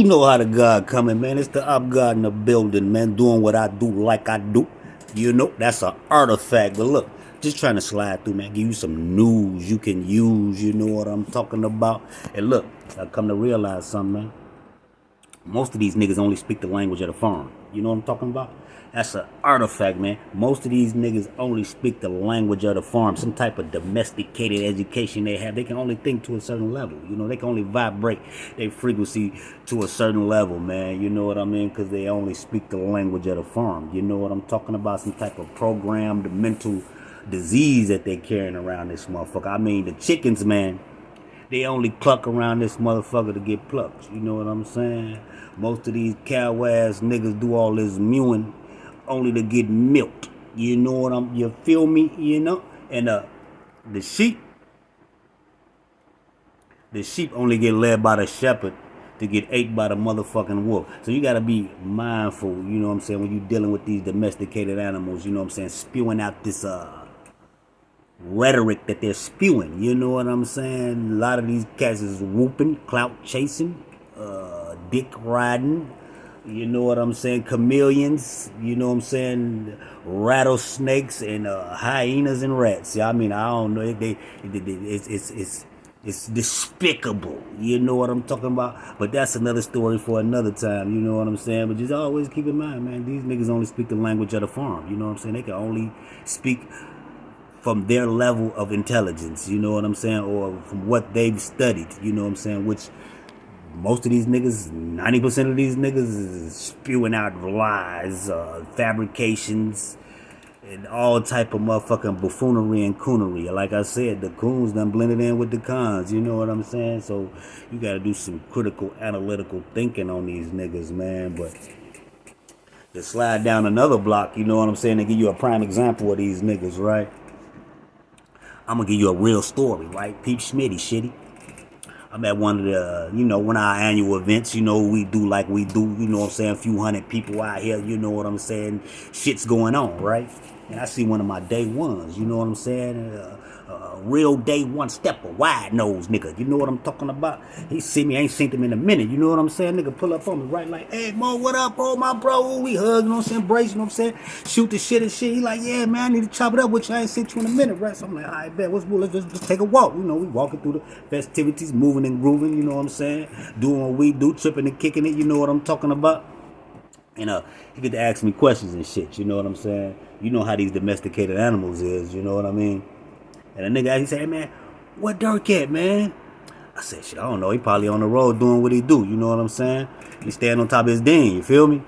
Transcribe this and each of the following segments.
know how the God coming, man. It's the up God in the building, man. Doing what I do like I do. You know, that's an artifact. But look, just trying to slide through, man. Give you some news you can use. You know what I'm talking about. And look, I come to realize something, man. Most of these niggas only speak the language of the farm. You know what I'm talking about? That's an artifact, man. Most of these niggas only speak the language of the farm. Some type of domesticated education they have. They can only think to a certain level. You know, they can only vibrate their frequency to a certain level, man. You know what I mean? Because they only speak the language of the farm. You know what I'm talking about? Some type of programmed mental disease that they carrying around this motherfucker. I mean, the chickens, man. They only cluck around this motherfucker to get plucked. You know what I'm saying? Most of these cow ass niggas do all this mewing only to get milked. You know what you feel me? You know? And the sheep only get led by the shepherd to get ate by the motherfucking wolf. So you gotta be mindful, you know what I'm saying, when you dealing with these domesticated animals, you know what I'm saying, spewing out this rhetoric that they're spewing. You know what I'm saying? A lot of these cats is whooping, clout chasing, dick riding. You know what I'm saying? Chameleons. You know what I'm saying? Rattlesnakes and hyenas and rats. Yeah, I mean, I don't know. It's despicable. You know what I'm talking about? But that's another story for another time. You know what I'm saying? But just always keep in mind, man, these niggas only speak the language of the farm. You know what I'm saying? They can only speak from their level of intelligence, you know what I'm saying, or from what they've studied, you know what I'm saying, which most of these niggas, 90% of these niggas is spewing out lies, fabrications, and all type of motherfucking buffoonery and coonery. Like I said, the coons done blended in with the cons, you know what I'm saying, so you gotta do some critical analytical thinking on these niggas, man. But to slide down another block, you know what I'm saying, to give you a prime example of these niggas, right? I'm gonna give you a real story, right? Peep Schmitty, shitty. I'm at one of the, you know, one of our annual events, you know, we do like we do, you know what I'm saying, a few hundred people out here, you know what I'm saying, shit's going on, right? And I see one of my day ones, you know what I'm saying, real day one stepper, wide nose nigga, you know what I'm talking about? He see me, I ain't seen him in a minute, you know what I'm saying? Nigga pull up on me, right? Like, hey, Mo, what up, bro, my bro? We hug, you know what I'm saying? Embrace, you know what I'm saying? Shoot the shit and shit. He like, yeah, man, I need to chop it up with you. I ain't seen you in a minute, right? So I'm like, all right, bet, let's just take a walk. You know, we walking through the festivities, moving and grooving, you know what I'm saying? Doing what we do, tripping and kicking it, you know what I'm talking about? And he get to ask me questions and shit, you know what I'm saying? You know how these domesticated animals is, you know what I mean? And a nigga, he said, hey, man, what Dirk at, man? I said, shit, I don't know. He probably on the road doing what he do. You know what I'm saying? He stand on top of his ding. You feel me?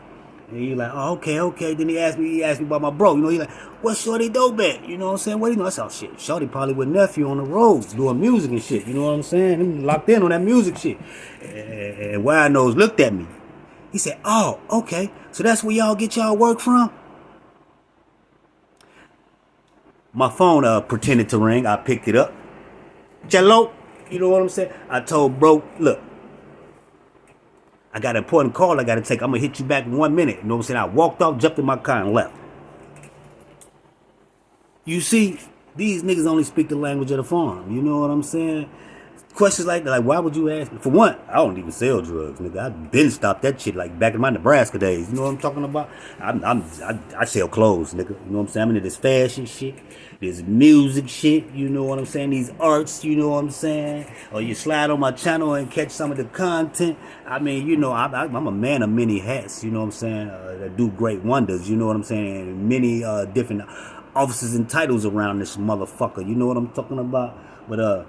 And he like, oh, okay. Then he asked me about my bro. You know, he like, what's Shorty dope at? You know what I'm saying? What do you know? I said, oh, shit, Shorty probably with nephew on the road doing music and shit. You know what I'm saying? Him locked in on that music shit. And Wide Nose looked at me. He said, oh, okay. So that's where y'all get y'all work from? My phone pretended to ring. I picked it up. Jello, you know what I'm saying? I told bro, look, I got an important call I got to take. I'm going to hit you back in 1 minute. You know what I'm saying? I walked off, jumped in my car, and left. You see, these niggas only speak the language of the farm. You know what I'm saying? Questions like that, like, why would you ask me? For one, I don't even sell drugs, nigga. I've been stopped that shit like back in my Nebraska days. You know what I'm talking about? I sell clothes, nigga. You know what I'm saying? I'm into this fashion shit, this music shit. You know what I'm saying? These arts. You know what I'm saying? Or you slide on my channel and catch some of the content. I mean, you know, I'm a man of many hats. You know what I'm saying? That do great wonders. You know what I'm saying? And many different offices and titles around this motherfucker. You know what I'm talking about? But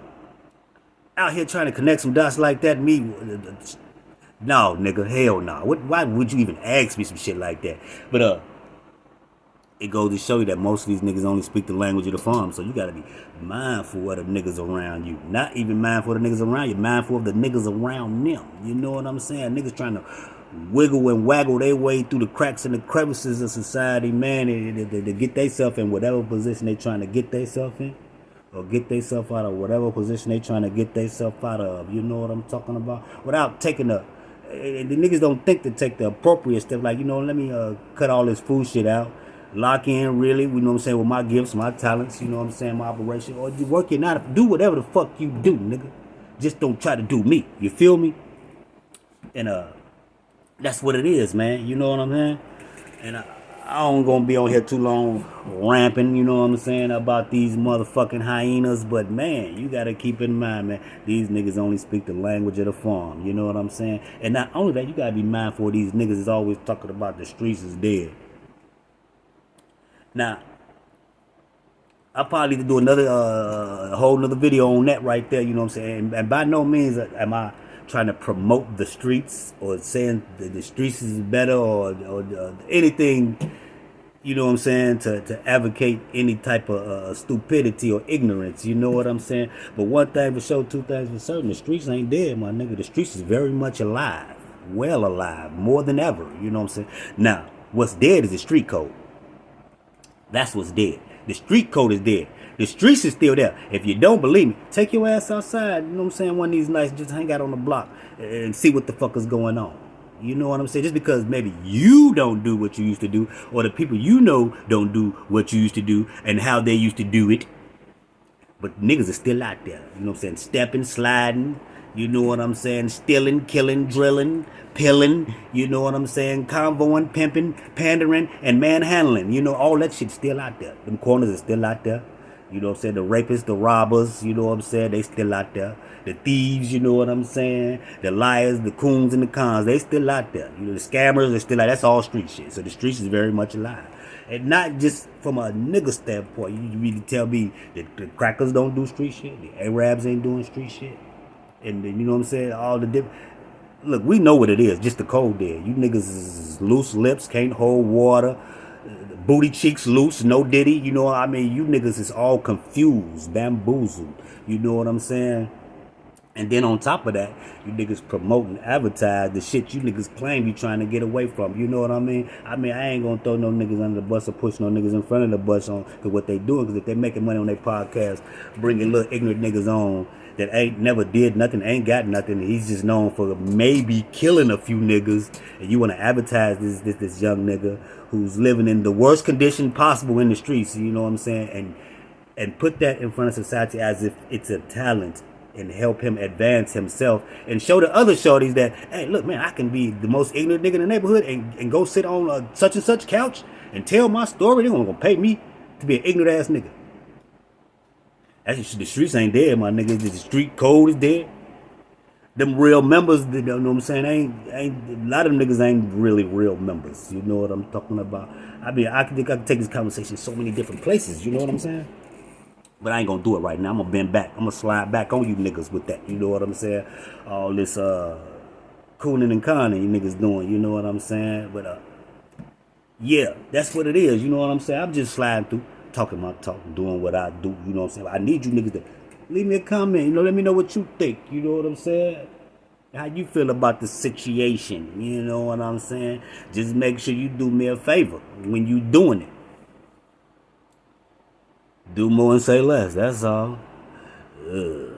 out here trying to connect some dots like that, me, no, nigga, hell no. Why would you even ask me some shit like that? But it goes to show you that most of these niggas only speak the language of the farm, so you gotta be mindful of the niggas around you. Not even mindful of the niggas around you, mindful of the niggas around them. You know what I'm saying? Niggas trying to wiggle and waggle their way through the cracks and the crevices of society, man, to get themselves in whatever position they trying to get themselves in. Or get themselves out of whatever position they trying to get themselves out of. You know what I'm talking about? Without taking the niggas don't think to take the appropriate step. Like, you know, let me cut all this food shit out. Lock in, really, you know what I'm saying, with my gifts, my talents, you know what I'm saying, my operation. Or you work it out. Do whatever the fuck you do, nigga. Just don't try to do me. You feel me? And That's what it is, man. You know what I'm saying? And I don't gonna be on here too long ramping, you know what I'm saying, about these motherfucking hyenas. But man, you gotta keep in mind, man, these niggas only speak the language of the farm. You know what I'm saying? And not only that, you gotta be mindful of these niggas is always talking about the streets is dead. Now, I probably need to do another whole another video on that right there. You know what I'm saying? And by no means am I trying to promote the streets or saying that the streets is better or anything. You know what I'm saying? To advocate any type of stupidity or ignorance. You know what I'm saying? But one thing for sure, two things for certain: the streets ain't dead, my nigga. The streets is very much alive, well alive, more than ever. You know what I'm saying? Now, what's dead is the street code. That's what's dead. The street code is dead. The streets is still there. If you don't believe me, take your ass outside. You know what I'm saying? One of these nights, just hang out on the block and see what the fuck is going on. You know what I'm saying? Just because maybe you don't do what you used to do, or the people you know don't do what you used to do and how they used to do it, but niggas are still out there. You know what I'm saying? Stepping, sliding. You know what I'm saying? Stealing, killing, drilling, pilling. You know what I'm saying? Convoying, pimping, pandering, and manhandling. You know, all that shit's still out there. Them corners are still out there. You know what I'm saying? The rapists, the robbers, you know what I'm saying? They still out there. The thieves, you know what I'm saying? The liars, the coons, and the cons, they still out there. You know, the scammers are still out. That's all street shit. So the streets is very much alive. And not just from a nigga standpoint. You really tell me that the crackers don't do street shit? The Arabs ain't doing street shit? And then, you know what I'm saying? All the different... Look, we know what it is. Just the cold there. You niggas is loose lips, can't hold water. Booty cheeks loose, no diddy. You know what I mean? You niggas is all confused, bamboozled. You know what I'm saying? And then on top of that, you niggas promote and advertise the shit you niggas claim you trying to get away from. You know what I mean? I ain't gonna throw no niggas under the bus or push no niggas in front of the bus on cause what they doing. Cause if they making money on their podcast, bringing little ignorant niggas on that ain't never did nothing, ain't got nothing. He's just known for maybe killing a few niggas. And you want to advertise this young nigga who's living in the worst condition possible in the streets. You know what I'm saying? And put that in front of society as if it's a talent. And help him advance himself and show the other shorties that, hey, look, man, I can be the most ignorant nigga in the neighborhood and go sit on a such and such couch and tell my story. They're gonna pay me to be an ignorant ass nigga. That's, the streets ain't dead, my nigga. The street code is dead. Them real members, you know what I'm saying? Ain't a lot of them niggas ain't really real members. You know what I'm talking about? I think I can take this conversation so many different places. You know what I'm saying? But I ain't gonna do it right now. I'm gonna bend back. I'm gonna slide back on you niggas with that. You know what I'm saying? All this cooning and conning you niggas doing. You know what I'm saying? But yeah, that's what it is. You know what I'm saying? I'm just sliding through, talking my talk, doing what I do. You know what I'm saying? I need you niggas to leave me a comment. You know, let me know what you think. You know what I'm saying? How you feel about the situation? You know what I'm saying? Just make sure you do me a favor when you doing it. Do more and say less. That's all. Ugh.